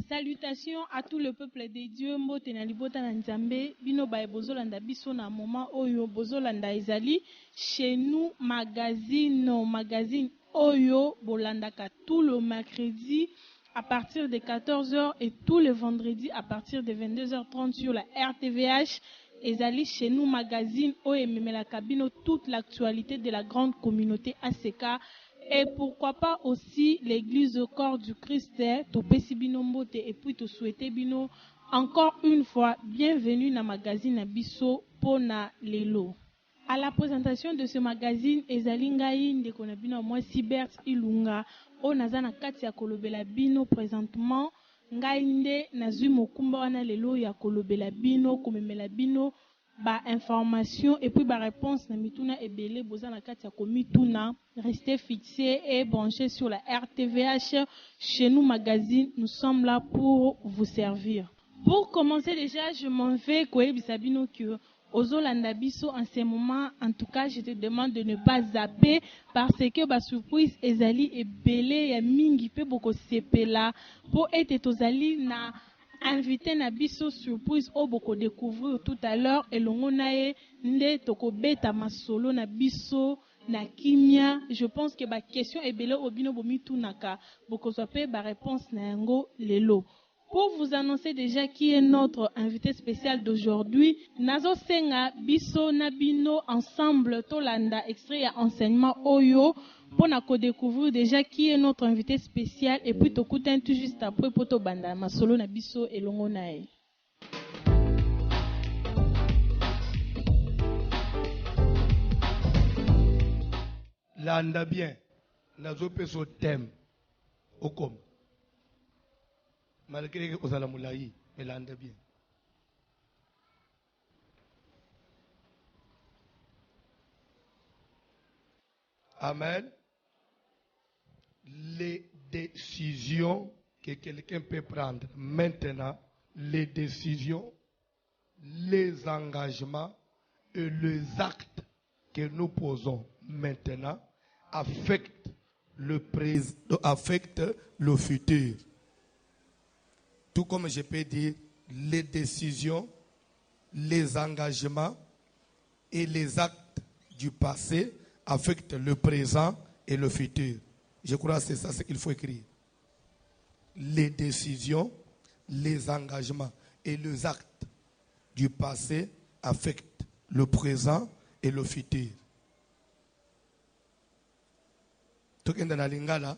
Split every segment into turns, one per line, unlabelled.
Salutations à tout le peuple de Dieu. Mbote na libota na Nzambe. Bino ba bozolanda biso na moment oyo bozolanda ezali chez nous magazine oyo bolandaka tout le mercredi à partir de 14h et tous les vendredis à partir de 22h30 sur la RTVH. Ezali chez nous magazine oyo memela kabino toute l'actualité de la grande communauté ACK. Et pourquoi pas aussi l'église au corps du Christ, Topesi Bino Mbote, et puis te souhaiter Bino encore une fois bienvenue dans le magazine Abisso Pona Lelo. À la présentation de ce magazine, Ezali Ngai Ndekona Bino moi Sibert Ilunga, Onazana Katia Kolobela Bino présentement, Ngai Nde Nazui Mokumba Wana Lelo ya Kolobela Bino, Komemela Bino, ba information et puis ba réponse na mituna ebele boza na kati ya komituna. Restez fixés et branchés sur la RTVH. Chez nous magazine, nous sommes là pour vous servir. Pour commencer déjà, je m'en vais Koebisabino que Ozolanda Biso en ce moment. En tout cas, je te demande de ne pas zapper parce que ba surprise ezali ebele ya mingi pe boko sepela pour être tozali na invité na biso surprise au boko découvrir tout à l'heure et longo nae nde toko beta masolo na biso na kimia. Je pense que ba question ebele obino bomi tunaka boko sope ba réponse na yango lelo. Pour vous annoncer déjà qui est notre invité spécial d'aujourd'hui, Nazo Senga Biso Nabino ensemble Tolanda extrait à enseignement Oyo pour nous découvrir déjà qui est notre invité spécial et puis t'écouter tout juste après pour to banda masolo na biso et longo nae.
Landa bien, Nazo peso thème au com. Malgré que vous allez moulaï, mais landa bien. Amen. Les décisions que quelqu'un peut prendre maintenant, les décisions, les engagements et les actes que nous posons maintenant affectent le présent, affectent le futur. Tout comme je peux dire, les décisions, les engagements et les actes du passé affectent le présent et le futur. Je crois que c'est ça ce qu'il faut écrire. Les décisions, les engagements et les actes du passé affectent le présent et le futur. Tout le monde dans la lingala,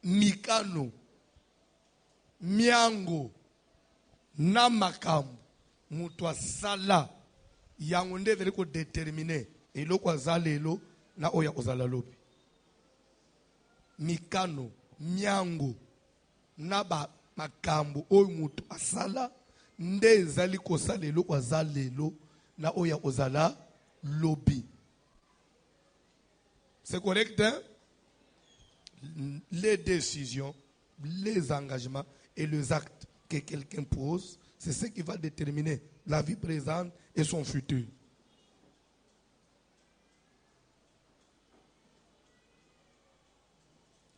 Mikano, Miango, Namakambu, Mutwa Sala, Yangonde veliko déterminé, et lo kwa zalelo, na oya ozala lobi. Mikano, Miango, Naba Makambu, oy mutu asala, nde zali ko salelo kwa zalelo, na oya ozala lobi. C'est correct, hein? Les décisions, les engagements et les actes que quelqu'un pose, c'est ce qui va déterminer la vie présente et son futur.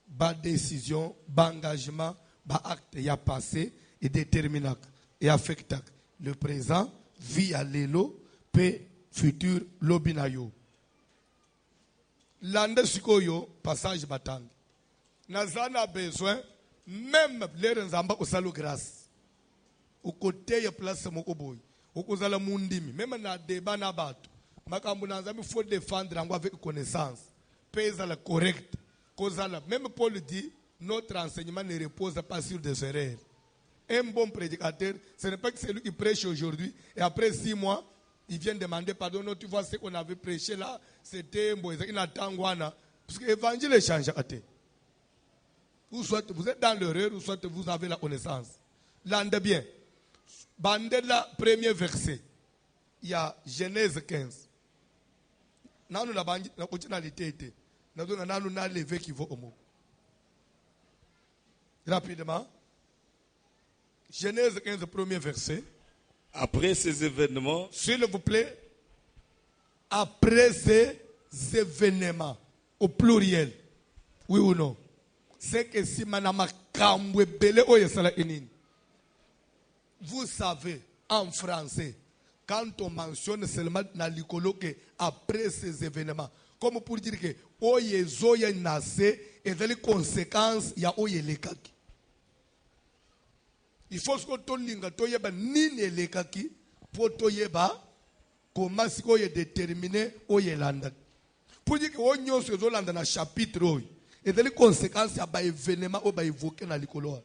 Ba décision, ba engagement, ba acte y a passé et déterminant et affectant le présent, vie à l'élo, paix, futur, lobinayo. Lande sikoyo, passage batang. Nazana besoin, même les nzamba osalo grâce. Au côté ya place moko boy. Okozala mundimi, même na débat na bato. Makambu nzambi faut défendre avec connaissance. Pesa la correcte. Même Paul dit, notre enseignement ne repose pas sur des erreurs. Un bon prédicateur, ce n'est pas que c'est lui qui prêche aujourd'hui et après 6 mois, il vient demander pardon. Non, tu vois ce qu'on avait prêché là, c'était Mboïsa, parce que l'évangile change. Ou soit vous êtes dans l'erreur, ou soit vous avez la connaissance. L'ande bien. Bandela, premier verset. Il y a Genèse 15. Nous avons levé qui vaut au mot. Rapidement. Genèse 15, premier verset.
Après ces événements,
s'il vous plaît, après ces événements, au pluriel, oui ou non, c'est que si manama makambo ebele oyo esala enini. Vous savez, en français, quand on mentionne seulement na likolo que après ces événements, comme pour dire que oye zoya nase et les conséquences ya oye lekaki. Il faut que to linga to yeba nini lekaki pour to yeba comment si oye déterminer oye landa. Pour dire que onyo se zo landa na chapitre oyo et les conséquences ya ba événement o ba évoquer na likolo.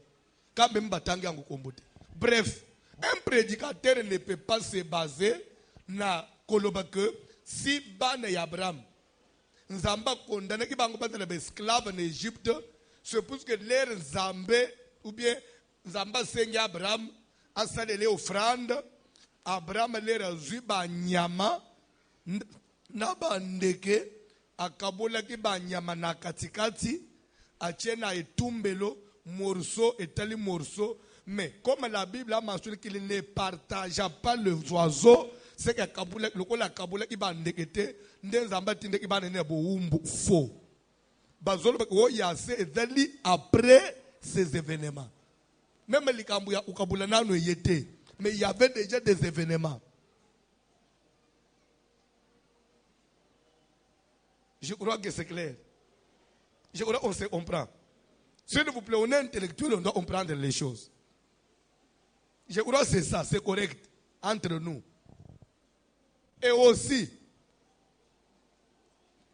Quand même batangi yango kombote. Bref, un prédicateur ne peut pas se baser na koloba que si bana ya Abraham nzamba condamné ki bango batela esclave en Égypte, c'est parce que l'air nzambe ou bien nzamba sengi Abraham asalele offrande, Abraham l'air azui ba nyama na ba ndeke akabola ki ba nyama na katikati achena etumbelo morceau etali morceau. Mais comme la Bible a mentionné qu'il ne partagea pas les oiseaux, c'est que le Kaboula qui va ndekete, ndenzamba tinde qui va nene boumbu faux. Bazolo bako yase dali après ces événements. Même les Kambouya ou Kaboula n'a y était, mais il y avait déjà des événements. Je crois que c'est clair. Je crois qu'on se comprend. S'il vous plaît, on est intellectuel, on doit comprendre les choses. Je crois que c'est ça, c'est correct entre nous. Et aussi,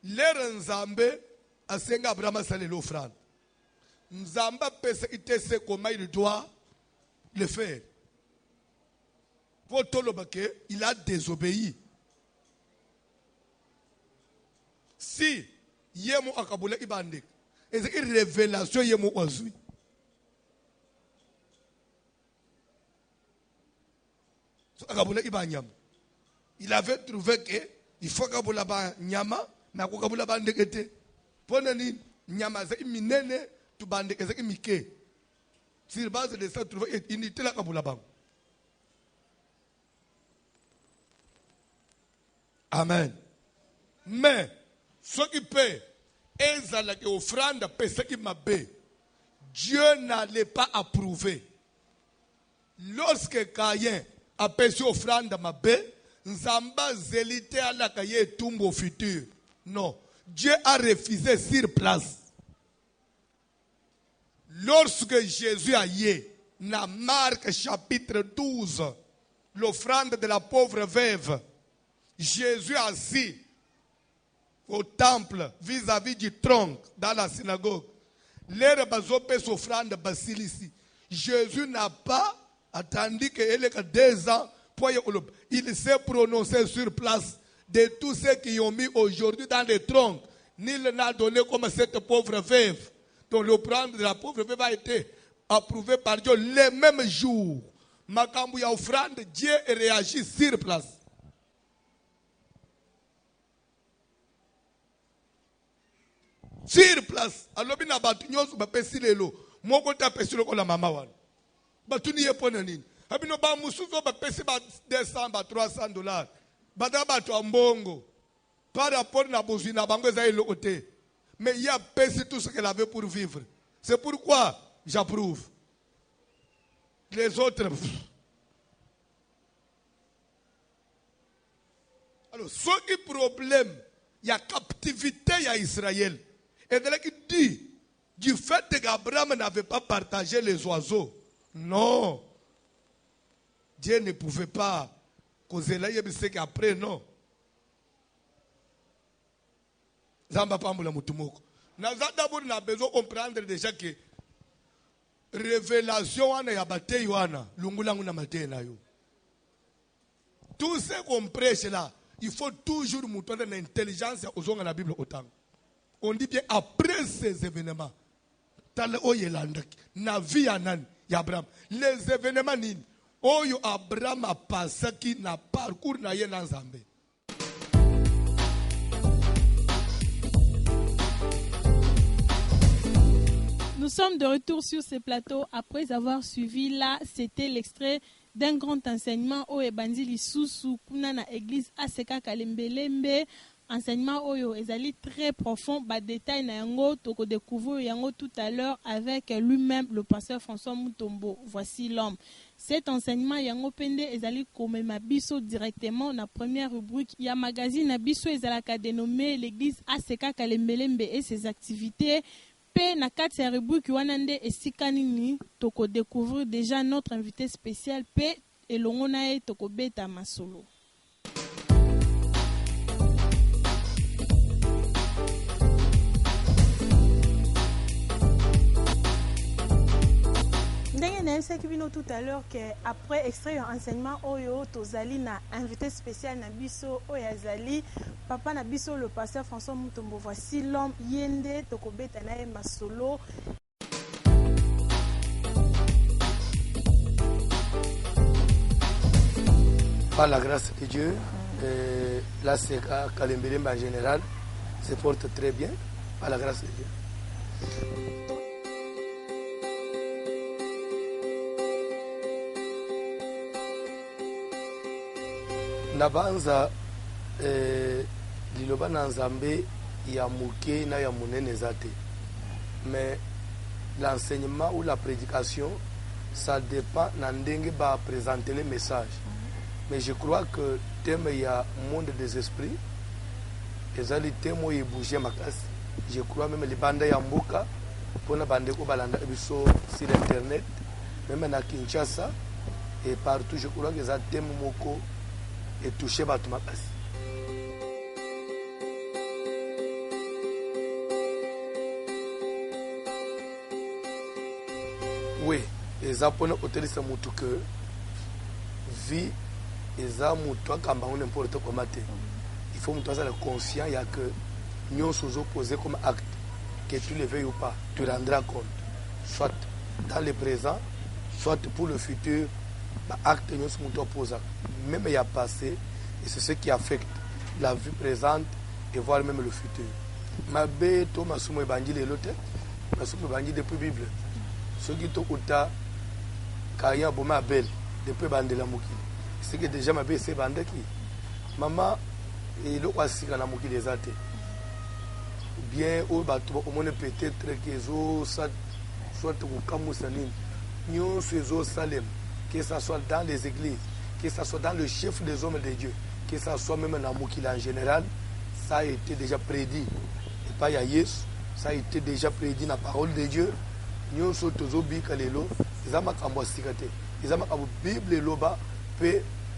l'air Nzambe a senga Abraham salé l'offrande. Nzamba pense qu'il sait comment il doit le faire. Pour tout le baquet, il a désobéi. Si yemo akabula ibandek, et c'est une révélation yemo ozui. Il avait trouvé qu'il faut que nyama na kukabula bandekete. Ponani nyama za minene tu bandeke za mike. Sur base de ça trouvé unité la kabula bang. Amen. Mais ce qui peut ezala que offrande pesa qui mabe. Dieu n'allait pas approuver. Lorsque Caïn a péché offrande ma bé, Nzamba zélité à la cahier tombe au futur. Non. Dieu a refusé sur place. Lorsque Jésus a yé, dans Marc chapitre 12, l'offrande de la pauvre veuve, Jésus assis au temple vis-à-vis du tronc dans la synagogue. L'air bazopé s'offrande basilisi. Jésus n'a pas attendu qu'il ait 2 ans. Il s'est prononcé sur place de tous ceux qui ont mis aujourd'hui dans les troncs. Nul n'a donné comme cette pauvre veuve. Donc l'offrande de la pauvre veuve a été approuvée par Dieu le même jour. Makambu ya offrande, Dieu réagit sur place. Sur place. Alors bina batu nyonso ba pesi lelo. Moko ta pesi loko la mama wana. Batu ni yepona nini? Abino ba musuzo ba pesi ba 200 ba $300. Bada batu ambongo. Par rapport na bozu na bango za eloko te. Mais il y a pesi tout ce qu'elle avait pour vivre. C'est pourquoi j'approuve. Les autres. Alors, ce qui est problème, il y a captivité à Israël. Et de là qui dit, du fait qu'Abraham n'avait pas partagé les oiseaux, non. Dieu ne pouvait pas causer là, il sait qu'après, non. Zamba pambula mutumoko. D'abord, on a besoin de comprendre déjà que révélation wana ya bate yoana, lungulangu na mate na yo. Tout ce qu'on prêche là, il faut toujours montrer l'intelligence aux gens de la Bible autant. On dit bien après ces événements, tale oyelandak, na vie anan Abraham. Les événements nini, oyo Abraham a passé qui na parcours na ye na Nzambe.
Nous sommes de retour sur ce plateau après avoir suivi là, c'était l'extrait d'un grand enseignement au Ebandi Lisusu kuna na église ACK Kalembelembe enseignement oyo ezali très profond, ba détail na yango toko découvrir yango tout à l'heure avec lui-même le pasteur François Mutombo. Voici l'homme. Cet enseignement yango pende ezali komema biso directement na première rubrique ya magazine na biso ezalaka dénommé l'église ACK Kalembelembe et ses activités. Pe na kati ya rubrique wana nde esika nini toko découvrir déjà notre invité spécial pe elongo na ye toko beta masolo. Je tout à l'heure qu'après extrait un enseignement Oyo Tozali na invité spécial na biso Oyazali papa na biso le pasteur François Mutombo. Voici l'homme Yende Tokobeta na masolo.
Par la grâce de Dieu, la CK Kalembelembe en général se porte très bien par la grâce de Dieu. Nabanza liloba na nzambe ya muke na ya munene zate. Mais l'enseignement ou la prédication, ça dépend na ndenge ba présenter les messages. Mais je crois que thème il y a monde des esprits. Ezali thème y bouger makasi. Je crois même les bandes ya mboka pona bande ko balanda biso sur internet, même na Kinshasa et partout je crois que ça thème moko et toucher bato makasi. Oui, eza pona otelisa mutu que vie eza mutu akamba n'importe comment te. Il faut mutu asa conscient ya que nyonso zo poser comme acte, que tu le veuilles ou pas, tu rendras compte, soit dans le présent, soit pour le futur. Acte nyonso mutu posa même il y a passé et c'est ce qui affecte la vie présente et voire même le futur. Mabe to masumo ebangi lelo te, masumo ebangi depuis Bible. Ce qui to uta kaya boma belle depuis bandela mokili. C'est que déjà mabe c'est bandaki. Maman et le kwasika na mokili ezate. Bien au bato au monde peut-être que zo soit ko kamusa nini. Nyo sezo salem. Que ce soit dans les églises, que ce soit dans le chef des hommes de Dieu, que ce soit même dans Moukila en général, ça a été déjà prédit. Et pas Yaïs, ça a été déjà prédit dans la parole de Dieu. Nous sommes tous les Kalelo, ils ont la Bible Loba,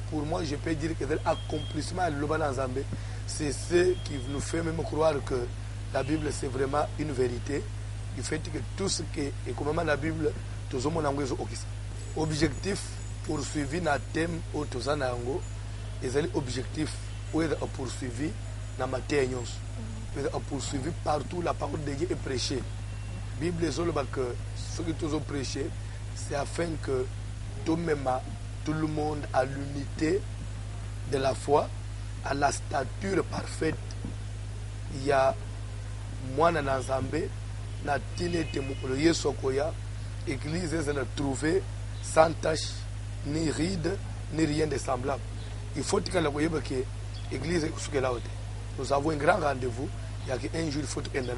pour moi je peux dire que l'accomplissement de Loba dans Zambé, c'est ce qui nous fait même croire que la Bible c'est vraiment une vérité. Du fait que tout ce qui est comme la Bible, tout le monde a objectif poursuivi na thème au tozana yango ezali objectif ou est poursuivi na matière nyonso est poursuivi partout la parole de Dieu est prêchée. Bible ezoloba que ce que tous ont prêché c'est afin que tout le monde à l'unité de la foi, à la stature parfaite. Il y a mwana na nzambe na tinete mukolo yesu koya église ezala trouver sans tache, ni ride, ni rien de semblable. Il faut que l'église soit là. Nous avons un grand rendez-vous. Il y a qu'un jour, il faut que nous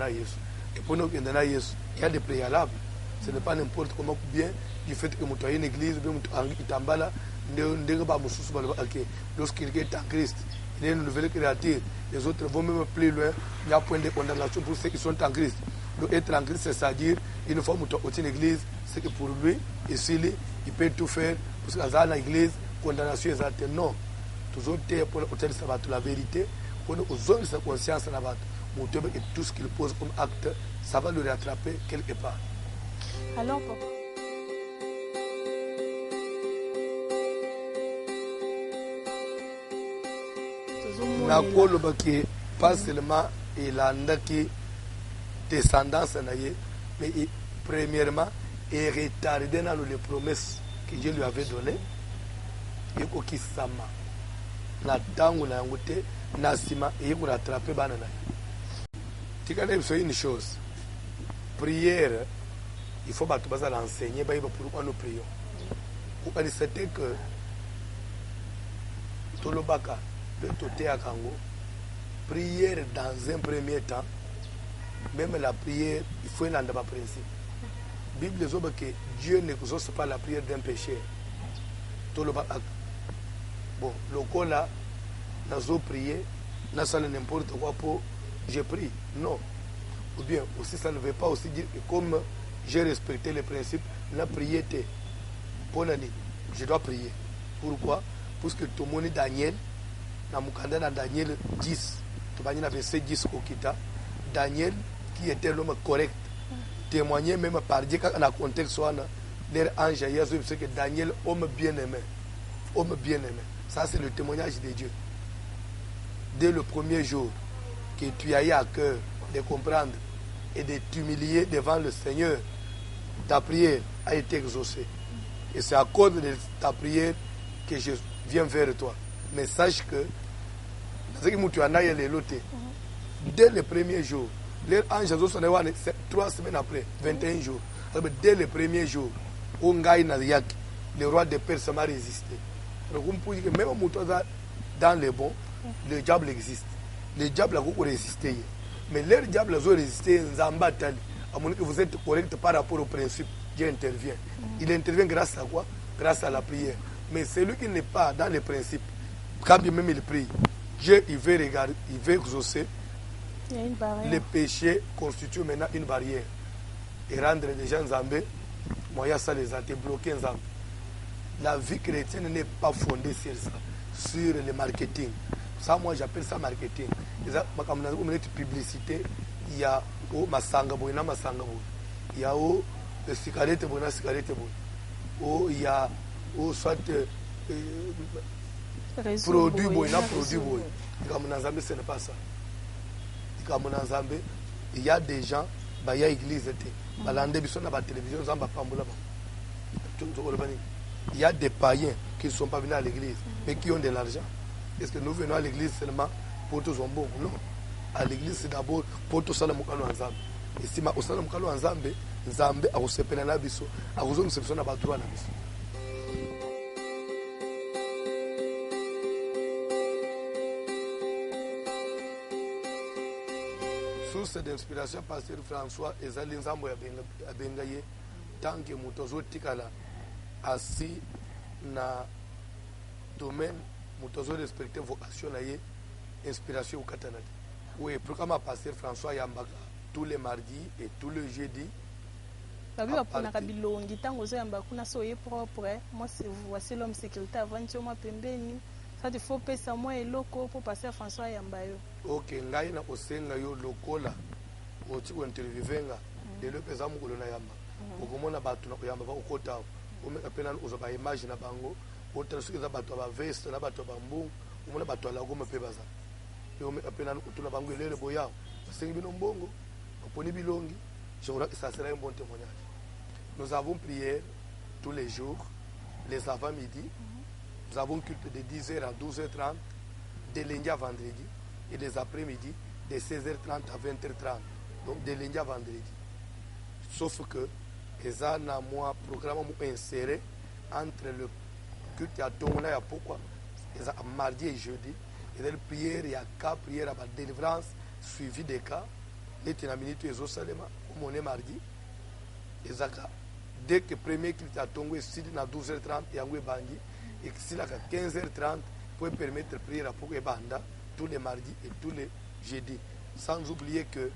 et pour nous, il y a des préalables. Ce n'est pas n'importe comment bien du fait que nous ayons une église, lorsqu'il est en Christ, il est une nouvelle créature. Les autres vont même plus loin. Il y a un point de condamnation pour ceux qui sont en Christ. Donc être en Christ, c'est-à-dire, une fois que nous une église, c'est que pour lui, ici, il peut tout faire. Parce que dans l'église, condamnation est atteinte. Non. Toujours pour la vérité, pour nous donner sa conscience, et tout ce qu'il pose comme acte, ça va le rattraper quelque part.
Alors, papa.
Nakolo baki pas seulement il a qui descendance mais premièrement il retardé dans les promesses que Dieu lui avait données et qui sama na tango na ngote na sima et pour rattraper banana. Tu connais une chose, prière, il faut battre basa l'enseigner pourquoi nous prions. Pourquoi c'était que tolobaka le toté à Kango prière dans un premier temps, même la prière, il faut un principe. La Bible dit que Dieu n'exauce pas la prière d'un péché. Bon, le cas là, nous avons prié, nous avons n'importe quoi pour j'ai pris. Non. Ou bien, aussi, ça ne veut pas aussi dire que comme j'ai respecté les principes, la prière était. Je dois prier. Pourquoi? Parce que tout le monde Daniel, dans Daniel 10, tu vas verset 10 au Kita, Daniel, qui était l'homme correct, témoignait même par Dieu, quand on a contexte, leur ange, c'est que Daniel, homme bien-aimé. Homme bien-aimé. Ça, c'est le témoignage de Dieu. Dès le premier jour que tu as eu à cœur de comprendre et de t'humilier devant le Seigneur, ta prière a été exaucée. Et c'est à cause de ta prière que je viens vers toi. Mais sache que, dès le premier jour, les anges sont 3 semaines après, 21 jours. Dès le premier jour, le roi de Perse m'a résisté. Même dans le bon, le diable existe. Le diable a résisté. Mais le diable a résisté, vous êtes correct par rapport au principe. Dieu intervient. Il intervient grâce à quoi? Grâce à la prière. Mais celui qui n'est pas dans les principes, quand bien même il prie, Dieu il veut regarder, il veut exaucer. Le péché constitue maintenant une barrière. Et rendre les gens zambés, moi ça les a débloqués en zambé. La vie chrétienne n'est pas fondée sur ça, sur le marketing. Ça, moi j'appelle ça marketing. Comme une publicité, il y a masanga boy na masanga boy. Il y a cigarette boy na cigarette boy. Il y a soit produit boy na produit boy. Comme dans Zambie, ce n'est pas ça. Comme dans Zambie, il y a des gens, il y a église, il y a des télévision, il y a des païens qui ne sont pas venus à l'église, mais qui ont de l'argent. Est-ce que nous venons à l'église seulement pour tous en bon? Non. À l'église, c'est d'abord pour tous les mukalo ensemble. Et si au sein de mukalo ensemble, Zambé a reçu na biso, a reçu une section na droit na biso. Source d'inspiration, pasteur François ezali nzambo ya bengaye tant que mutozo tikala assis na domaine mutozo respecter vocation na ye inspiration au Canada. Oui, programme pasteur François Yambaka tous les mardis et tous les jeudis.
Babi baponaka bilongi tango zo yamba kuna so ye propre. Moi c'est voici l'homme sécurité avant moi pembeni. Ça il faut pesa moi eloko pour pasteur François Yambayo.
Ok, ngai na osenga yo lokola oti ko interviewenga de le pesa mu kolona yamba. Okomona batu na koyamba ba okota. Omeka pena ozo ba image na bango. Otrasukiza batu ba veste na batu ba mbungu. Omona batu ala goma pe baza. Yo omeka pena otuna bango elele boya. Basengi bino mbongo. Oponi bilongi. Je crois que ça sera un bon témoignage. Nous avons prié tous les jours, les avant-midi. Nous avons culte de 10h à 12h30, de lundi à vendredi, et les après-midi, de 16h30 à 20h30. Donc de lundi à vendredi. Sauf que, les ans à moi, programme inséré entre le culte à Tongona et à pourquoi, mardi et jeudi, et les prières, il y a cas, prière à la délivrance, suivi des cas, les ténaminutes et les salema, comme on est mardi, et dès que le premier culte à Tongo est à 12h30 et à Bandi, et que si à 15h30 pour permettre de prier pour Banda tous les mardis et tous les jeudis. Sans oublier que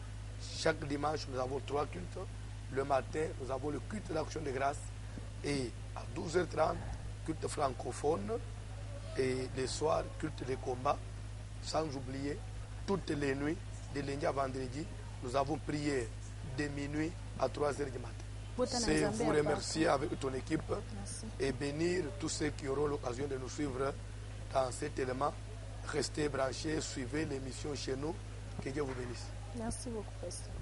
chaque dimanche nous avons 3 cultes. Le matin nous avons le culte d'action de grâce et à 12h30 culte francophone et le soir culte de combat. Sans oublier toutes les nuits de lundi à vendredi nous avons prié de minuit à 3h du matin. C'est vous remercier avec ton équipe. Merci. Et bénir tous ceux qui auront l'occasion de nous suivre dans cet élément. Restez branchés, suivez l'émission chez nous. Que Dieu vous bénisse.
Merci beaucoup, pasteur.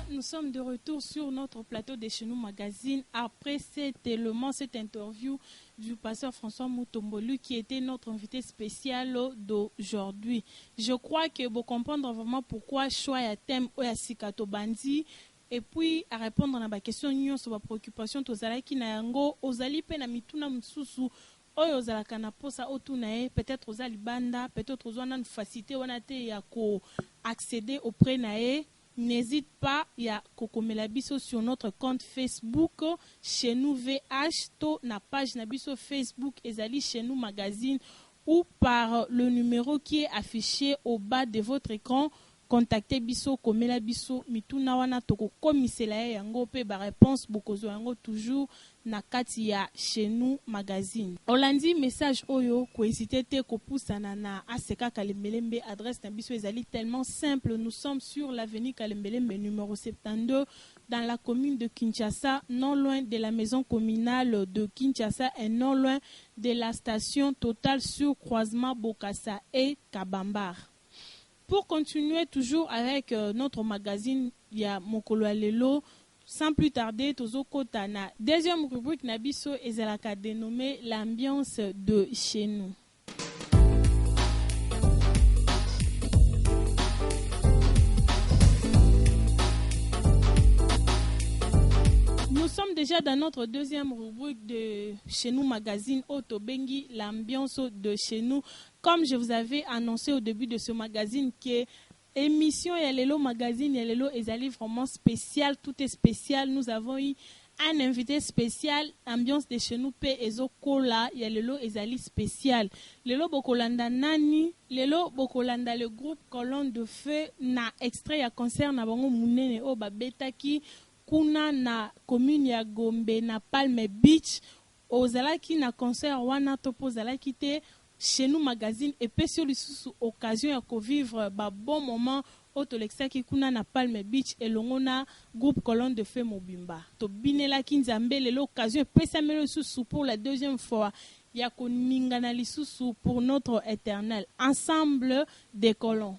Nous sommes de retour sur notre plateau de Chez Nous Magazine après cet élément, cette interview du pasteur François Mutombolu qui était notre invité spécial d'aujourd'hui. Je crois que vous comprenez vraiment pourquoi choix à thème Oyasikato Bandi et puis à répondre à ma question sur ma préoccupation tozalaki na yango ozali pe na mituna msusu oyo ozalaka na posa otuna ye peut-être ozali banda peut-être ozwana une facilité wana te ya ko accéder auprès na ye. N'hésite pas, il y a Kokomela Biso sur notre compte Facebook, chez nous VH, to na page na Biso Facebook, ezali chez nous magazine, ou par le numéro qui est affiché au bas de votre écran. Contactez Biso, Komela Biso, mituna wana toko komisela yango pe ba réponse bokozo yango toujours na kati ya chez nous magazine. Olandi message oyo ko hésiter te ko pusana na ACK Kalembelembe adresse na Biso ezali tellement simple. Nous sommes sur l'avenue Kalembelembe numéro 72 dans la commune de Kinshasa, non loin de la maison communale de Kinshasa et non loin de la station Total sur croisement Bokassa et Kabambar. Pour continuer toujours avec notre magazine, il y a Mokolo Alelo. Sans plus tarder, Tozo Kotana. Deuxième rubrique, Nabiso ezalaka dénommée l'ambiance de chez nous. Nous sommes déjà dans notre deuxième rubrique de Chez nous magazine Otobengi, l'ambiance de chez nous. Comme je vous avais annoncé au début de ce magazine que émission Yalelo magazine Yalelo ezali vraiment spécial, tout est spécial. Nous avons eu un invité spécial, ambiance de chez nous pe ezokola Yalelo ezali spécial. Lelo bokolanda nani, lelo bokolanda le groupe Colonne de Feu na extrait ya concert na bango munene o babetaki kuna na commune ya Gombe na Palme Beach ozalaki na concert wana topo ozalaki te chez nous magazine et puis sur l'occasion ya ko vivre ba bon moment otolexaki kuna na Palme Beach elongona groupe Colonne de Feu Mobimba to binela kinzambe le l'occasion pesamelo lisusu pour la deuxième fois ya ko ningana lisusu pour notre éternel ensemble des colons.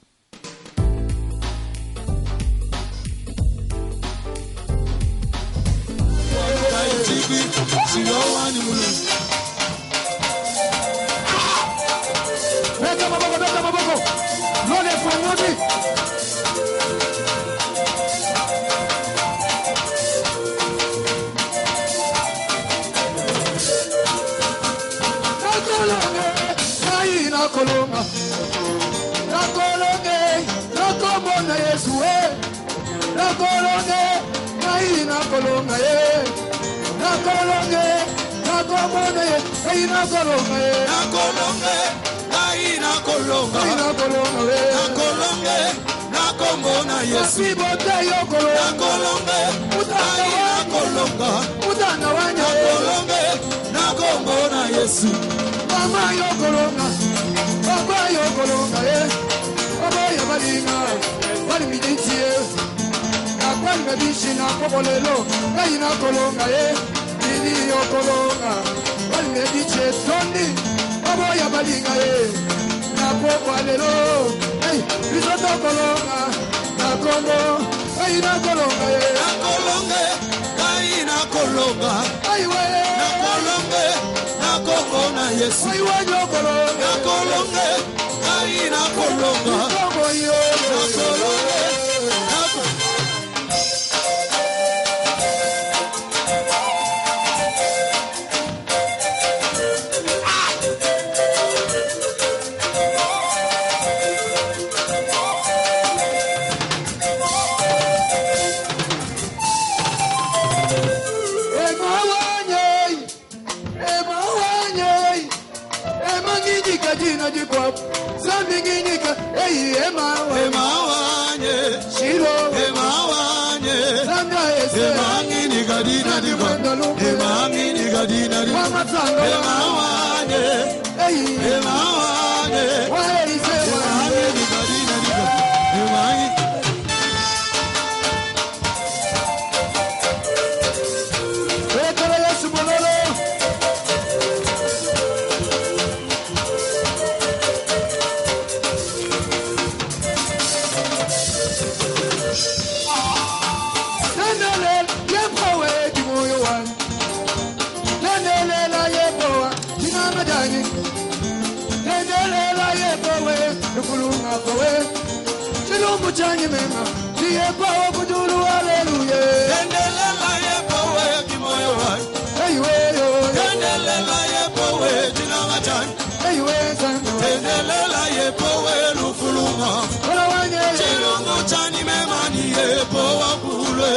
Yepo kuduru haleluya.
Tendelela yepo we kimoyo wai.
Hey we yo.
Tendelela yepo we jinamachan.
Hey we zango.
Tendelela yepo we lufuluma.
Kola wanye.
Chilungu chani memani yepo wakulwe.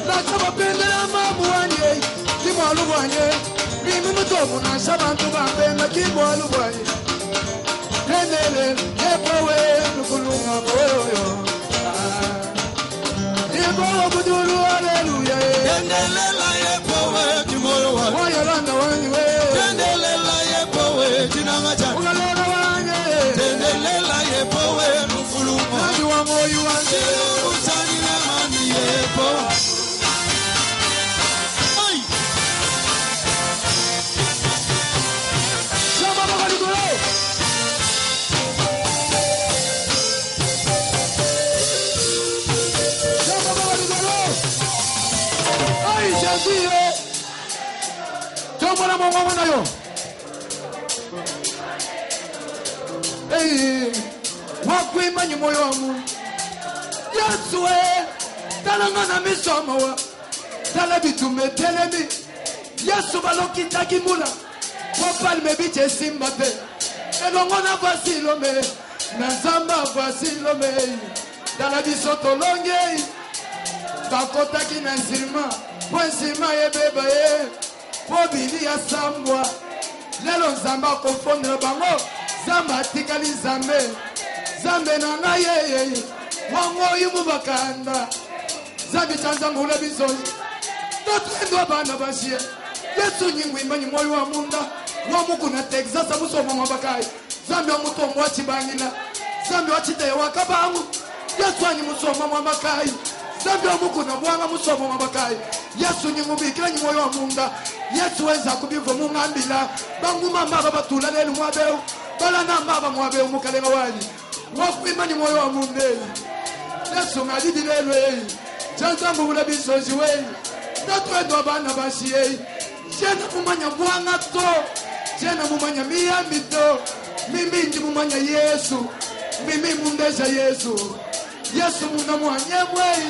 Lakaba pendela mabu wanye. Kimo alu wanye. Mimi mutomu na shabantu bambena kimo alu wanye. Tendele yepo we lufuluma koyo. Yepo kuduru haleluya.
Tendelela yepo we kimoyo wai.
Wayalanda wanye we.
Tendelela yepo we jinamachan.
Ugalera wanye.
Tendelela yepo we lufuluma.
Nani wa moyo wanye.
Chilungu chani memani yepo. Ay!
Shama baba ligolo. Shama baba ligolo. Ay, Shazio. Tomo na mwa na yo. Hey, wakwima ni moyo wangu. Yesu we. Talangana misoma wa. Talabitume telemi. Yesu balokita kimula. Popal me biche simba pe. Elongona vasilome. Nazamba vasilome. Dalabisoto longe. Bakota kina nsima. Pwensima ye beba ye. Pobili ya sambwa. Lelo nzamba kofondre bango. Zamba tikali zambe. Zambe na na ye. Wango yumu bakanda. Zambi chanzangu ule bizonji. Totendo bana bashie. Yesu nyingwi manyi moyo wa munda. Wamuku na Texas amusomo mwabakai. Zambi wa muto mwachi bangila. Zambi wa chite wakabangu. Yesu anyi musomo mwabakai. Zambi wa muku na buanga musomo mwabakai. Yesu nyingu bikira nyi moyo wa munda. Yesu wenza kubivo mungambila. Bangu mamba batula lelu mwabeu. Bala na mamba mwabeu mukalenga wali. Wakwima ni moyo wa mundeli. Yesu ngadidi lelu hei. Chanzambu ule bisoji wei. Tatwendo bana bashie. Jena mumanya buanga to. Jena mumanya miyambi to. Mimi ndi mumanya Yesu. Mimi mundeja Yesu. Yesu muna mwanye mwei.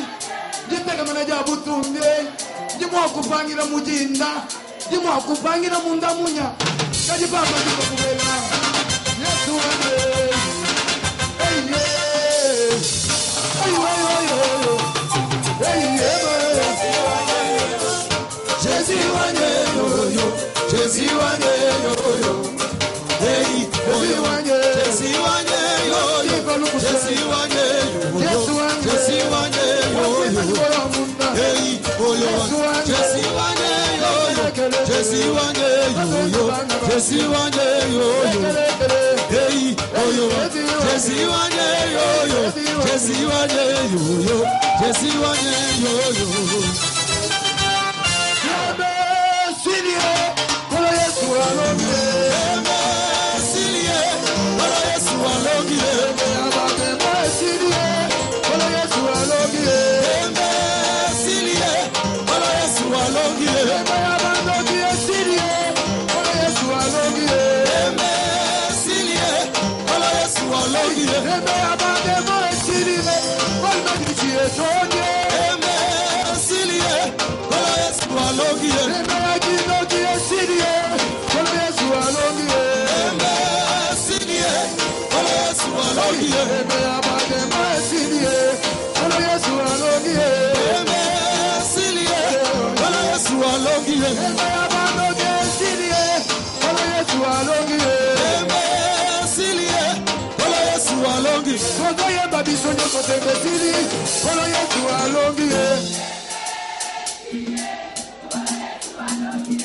Ndipega manaja butumye. Ndimwa kupangira mujinda. Ndimwa kupangira munda munya. Kaji baba ndiko kubela. Yesu wende. Hey yeah. Hey hey. Hey yeah.
Jésus wanye yo. Jésus wanye yo. Hey,
Jésus wanye.
Jésus wanye yo. Jésus wanye yo. Jésus wanye yo. Hey, oyo. Jésus wanye yo. Jésus wanye yo. Jésus wanye yo. Hey, oyo. Jésus wanye yo. Jésus wanye yo. Jésus wanye yo.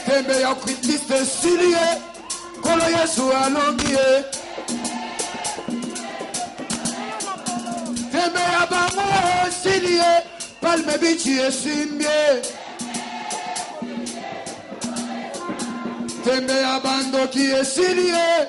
Tembe ya Kristo silie, kolo Yesu alongie. Tembe ya bango silie, palme bichi esimbie. Tembe ya bando ki esilie.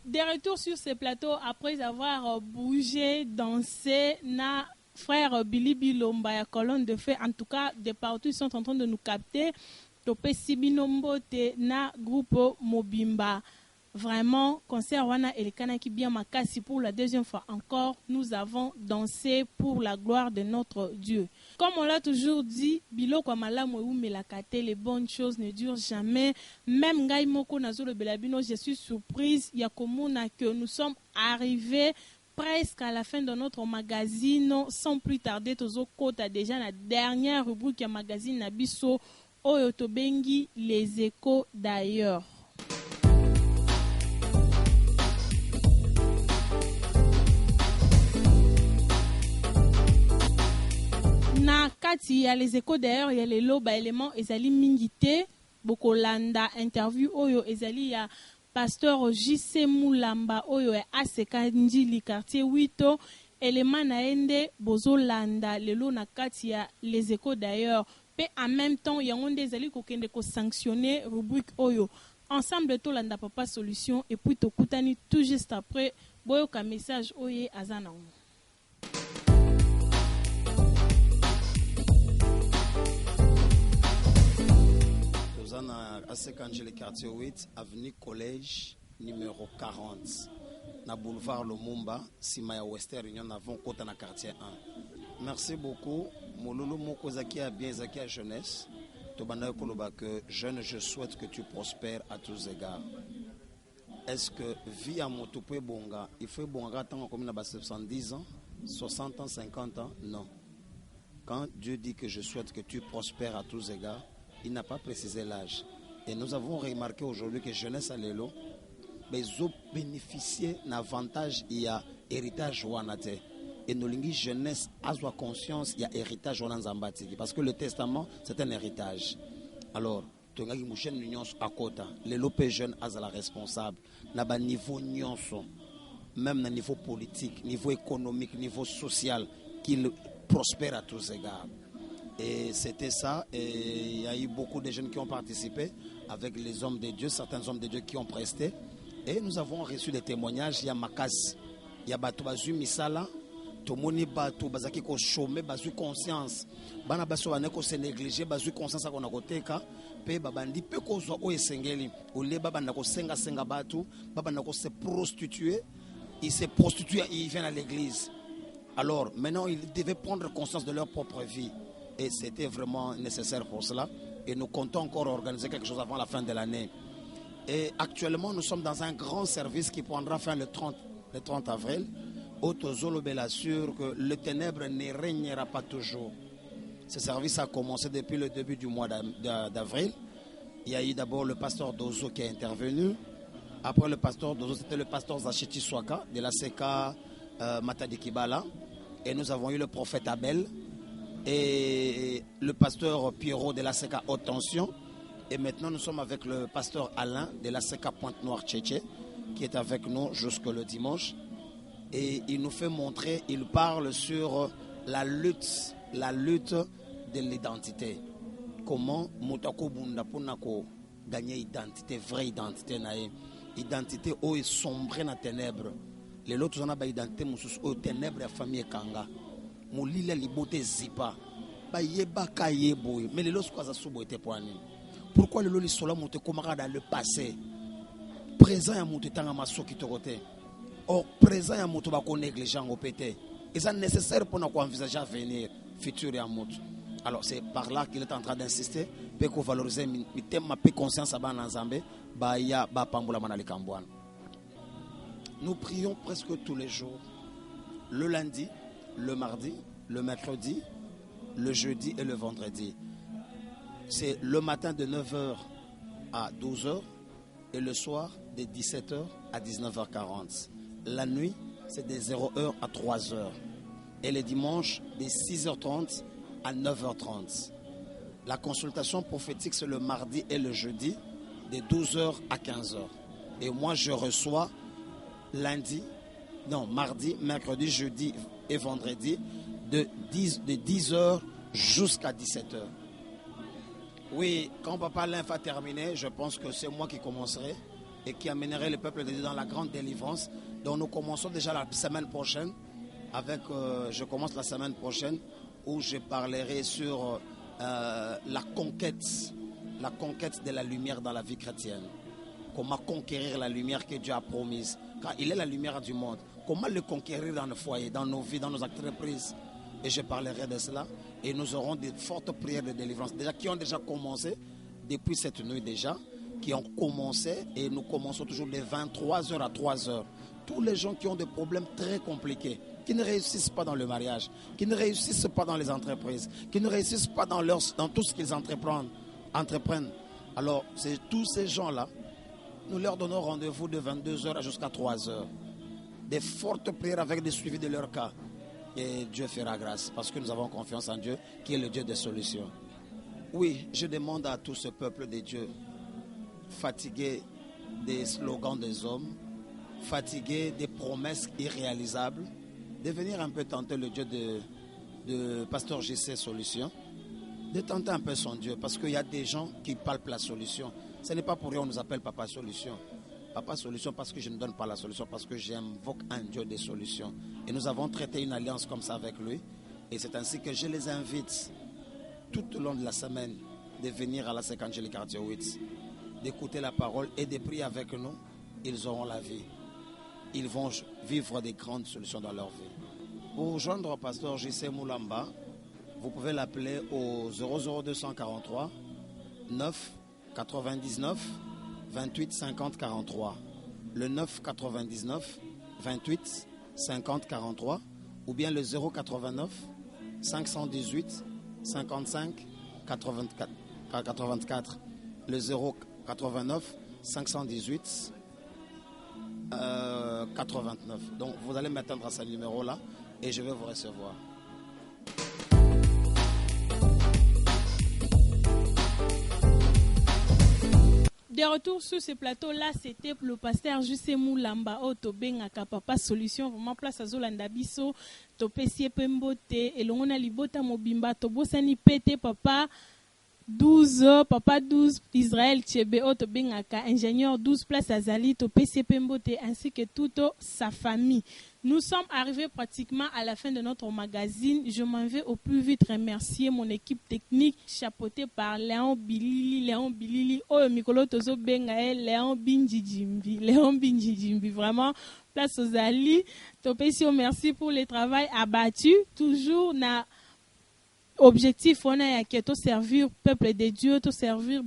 De retour sur ce plateau après avoir bougé, dansé, na frère Billy Bilomba, la colonne de feu, en tout cas de partout, ils sont en train de nous capter. Topé Sibinombo te na groupe Mobimba. Vraiment, concert wana elekana ki bien makasi pour la deuxième fois encore, nous avons dansé pour la gloire de notre Dieu. Comme on l'a toujours dit, biloko malamu eoumelakate, les bonnes choses ne durent jamais. Même ngai moko nazolo belabino, je suis surprise yakomona que nous sommes arrivés presque à la fin de notre magazine. Sans plus tarder, tozo kota déjà la dernière rubrique ya magazine Nabiso Oyo Tobengi, les échos d'ailleurs. Na kati ya les échos d'ailleurs ya lelo ba élément ezali mingite bokolanda interview oyo ezali ya pasteur JC Mulamba oyo ya Aseka Njili quartier 8 élément na ende bozolanda lelo na kati ya les échos d'ailleurs pe en même temps yango nde ezali kokende ko sanctionner rubrique oyo ensemble tolanda papa solution et puis tokutani tout juste après boyoka message oyo azana ngo.
À Aseka-Njili quartier 8, avenue Collège numéro 40. Na boulevard Lumumba, Simaya Western Union, avons côté na quartier 1. Merci beaucoup. Mololo moko zaki a bien zaki a jeunesse. Tobanda koloba que jeune, je souhaite que tu prospères à tous égards. Est-ce que vie à motope bonga, il faut bonga tant comme na 70 ans, 60 ans, 50 ans? Non. Quand Dieu dit que je souhaite que tu prospères à tous égards, il n'a pas précisé l'âge. Et nous avons remarqué aujourd'hui que jeunesse à l'élo, ils ont bénéficié d'un avantage, il y a héritage wanate. Et nous lingi jeunesse a conscience, il y a héritage wananzambati. Parce que le testament, c'est un héritage. Alors, tu as une union à côté. Les lopés jeunes a la responsable. N'a pas niveau union, même au niveau politique, niveau économique, niveau social, qu'il prospère à tous égards. Et c'était ça, et il y a eu beaucoup de jeunes qui ont participé avec les hommes de Dieu, certains hommes de Dieu qui ont presté. Et nous avons reçu des témoignages, il y a Makas, il y a Batou Bazu Misala, Tomoni Batou Bazaki ko chômé, Bazu conscience, Bana Basso Baneko se négligé, Bazu conscience à qu'on a côté ka, Pe Babandi, Pe Kozo O Esengeli, Ole Babanako Senga Senga Batou, Babanako se prostituer, il s'est prostitué, il vient à l'église. Alors maintenant, ils devaient prendre conscience de leur propre vie. Et c'était vraiment nécessaire pour cela. Et nous comptons encore organiser quelque chose avant la fin de l'année. Et actuellement, nous sommes dans un grand service qui prendra fin le 30 avril. Autozolobel assure que le ténèbre ne régnera pas toujours. Ce service a commencé depuis le début du mois d'avril. Il y a eu d'abord le pasteur Dozo qui est intervenu. Après le pasteur Dozo, c'était le pasteur Zachiti Swaka de la Seka Matadi Kibala. Et nous avons eu le prophète Abel. Et le pasteur Pierrot de la Seka Haute Tension. Et maintenant nous sommes avec le pasteur Alain de la Seka Pointe-Noire Tchétché qui est avec nous jusque le dimanche. Et il nous fait montrer, il parle sur la lutte de l'identité. Comment Moutako Bunda Punako gagner identité, vraie identité nae. Identité où est sombre dans les ténèbres. Les autres ont une identité aux ténèbres de la famille Kanga. Moulile libote zipa ba yeba ka yeboy mais les lois quoi subo était poani. Pourquoi le loli sola monte komara dans le passé présent ya monte tanga masoki torote or présent ya monte ba ko négligent au pété et ça nécessaire pour nous envisager avenir futur ya monte. Alors c'est par là qu'il est en train d'insister pour qu'on valorise mi thème ma conscience à ban nzambe ba ya ba pambola manali kambwana. Nous prions presque tous les jours, le lundi, le mardi, le mercredi, le jeudi et le vendredi. C'est le matin de 9h à 12h et le soir de 17h à 19h40. La nuit, c'est de 0h à 3h. Et les dimanches, de 6h30 à 9h30. La consultation prophétique, c'est le mardi et le jeudi, de 12h à 15h. Et moi, je reçois mardi, mercredi, jeudi et vendredi, de 10h jusqu'à 17h. Oui, quand Papa Alain va terminer, je pense que c'est moi qui commencerai et qui amènerai le peuple de Dieu dans la grande délivrance. Donc nous commençons déjà la semaine prochaine. Je commence la semaine prochaine où je parlerai sur la conquête de la lumière dans la vie chrétienne. comment conquérir la lumière que Dieu a promise. Car il est la lumière du monde. Comment le conquérir dans nos foyers, dans nos vies, dans nos entreprises. Et je parlerai de cela. Et nous aurons de fortes prières de délivrance. Qui ont déjà commencé, depuis cette nuit déjà, qui ont commencé. Et nous commençons toujours de 23h à 3h. Tous les gens qui ont des problèmes très compliqués, qui ne réussissent pas dans le mariage, qui ne réussissent pas dans les entreprises, qui ne réussissent pas dans tout ce qu'ils entreprennent. Alors, c'est tous ces gens-là, nous leur donnons rendez-vous de 22h jusqu'à 3h. Des fortes prières avec des suivis de leur cas. Et Dieu fera grâce, parce que nous avons confiance en Dieu, qui est le Dieu des solutions. Oui, je demande à tout ce peuple de Dieu, fatigué des slogans des hommes, fatigué des promesses irréalisables, de venir un peu tenter le Dieu de Pasteur JC Solution, de tenter un peu son Dieu, parce qu'il y a des gens qui palpent la solution. Ce n'est pas pour rien qu'on nous appelle Papa Solution. Papa Solution parce que je ne donne pas la solution, parce que j'invoque un Dieu des solutions. Et nous avons traité une alliance comme ça avec lui. Et c'est ainsi que je les invite tout au long de la semaine de venir à la Sécangeli quartier 8, d'écouter la parole et de prier avec nous. Ils auront la vie. Ils vont vivre des grandes solutions dans leur vie. Pour rejoindre Pasteur JC Moulamba, vous pouvez l'appeler au 00243 9 99 28 50 43. Le 9 99 28 50 43 ou bien le 089 518 55 84. Le 089 518 89. Donc vous allez m'attendre à ce numéro-là et je vais vous recevoir.
De retour sur ce plateau-là, c'était le pasteur JC Moulamba, Otobengaka Papa Solution, vraiment place à Zolanda Biso, Topesie Pembote, et l'on a libota mobimba, Tobosani Pete, Papa 12, Papa 12, Israël Tchebe, Otobengaka, ingénieur 12, place à Zali, Topesie Pembote, ainsi que toute sa famille. Nous sommes arrivés pratiquement à la fin de notre magazine. Je m'en vais au plus vite remercier mon équipe technique chapeautée par Léon Bilili, oh Mikolo Tozo Bengael, Léon Binjijimbi, vraiment, place aux Ali. Topesio, merci pour le travail abattu. Toujours na objectif, on a que tout servir peuple de Dieu, tout servir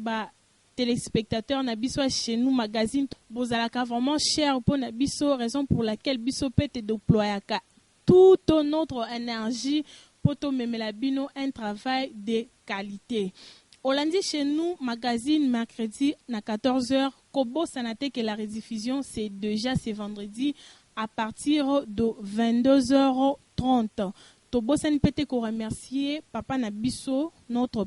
téléspectateurs Nabiso chez nous magazine bozalaka vraiment cher pour Nabiso, raison pour laquelle Biso peut te déployer toute notre énergie pour te même la bino un travail de qualité. Hollandi chez nous magazine mercredi à 14h. Kobo Sanate que la rediffusion c'est déjà ce vendredi à partir de 22h30. Tobosan Pete ko remercier Papa Nabiso, notre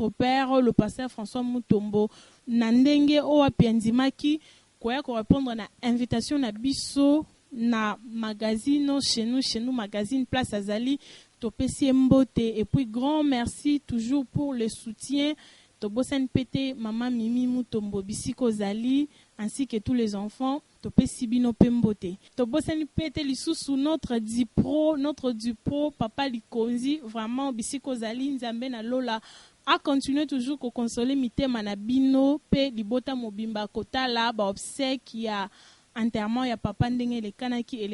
père, le pasteur François Mutombo, Nandenge Oapiandimaki, quoi ko répondre na invitation Nabiso na magazine chez nous magazine Place Azali, Topesi Mbote, et puis grand merci toujours pour le soutien. Tobosan Pete, Maman Mimi Mutombo, Bisiko Zali, ainsi que tous les enfants. Topesi Bino Pembote. Tobosan Pete Lisusu, notre Dupro, Papa Likonzi, vraiment, Bisiko Zali, Nzambe na Lola, a continué toujours ko consoler mitema na bino, pe libota mobimba kotala, ba obsèque ya enterrement ya papa ndenge le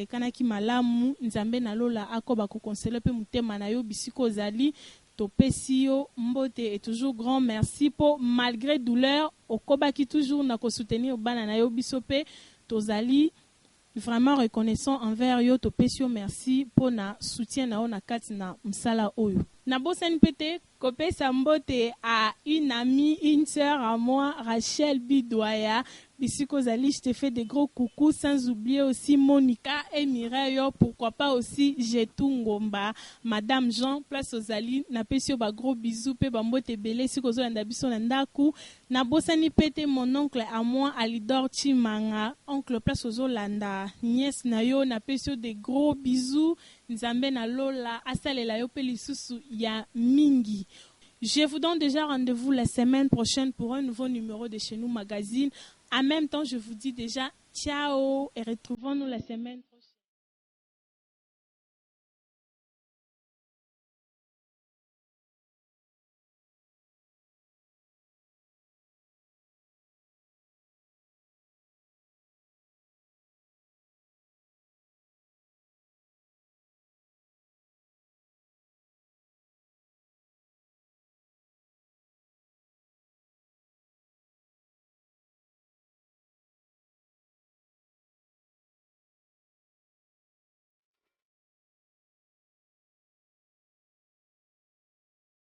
kanaki malamu, Nzambe na Lola, akoba ko consoler pe mitema na yo, Bisiko Zali, Topesio Mbote, et toujours grand merci pour malgré douleur okoba qui toujours na ko soutenir bana na yo bisope tozali vraiment reconnaissant envers yo. Topesio merci pour na soutien na ona kati na msala oyo na bosen pete kopesa mbote à une amie, une sœur à moi, Rachel Bidoya Bisiko Zali, je te fais des gros coucou, sans oublier aussi Monica et Mireille, pourquoi pas aussi Jetungomba, Madame Jean, place aux Ali, na pesio ba gros bisous, pe bambote belé, si kozo landa biso nandaku, na bosani pete mon oncle à moi, Alidor Chimanga, oncle place aux Olanda, nièce na yo, na pesio des gros bisous, Nzambe na Lola, asale la yo pe lisusu ya mingi. Je vous donne déjà rendez-vous la semaine prochaine pour un nouveau numéro de Chez nous Magazine. En même temps, je vous dis déjà ciao et retrouvons-nous la semaine prochaine.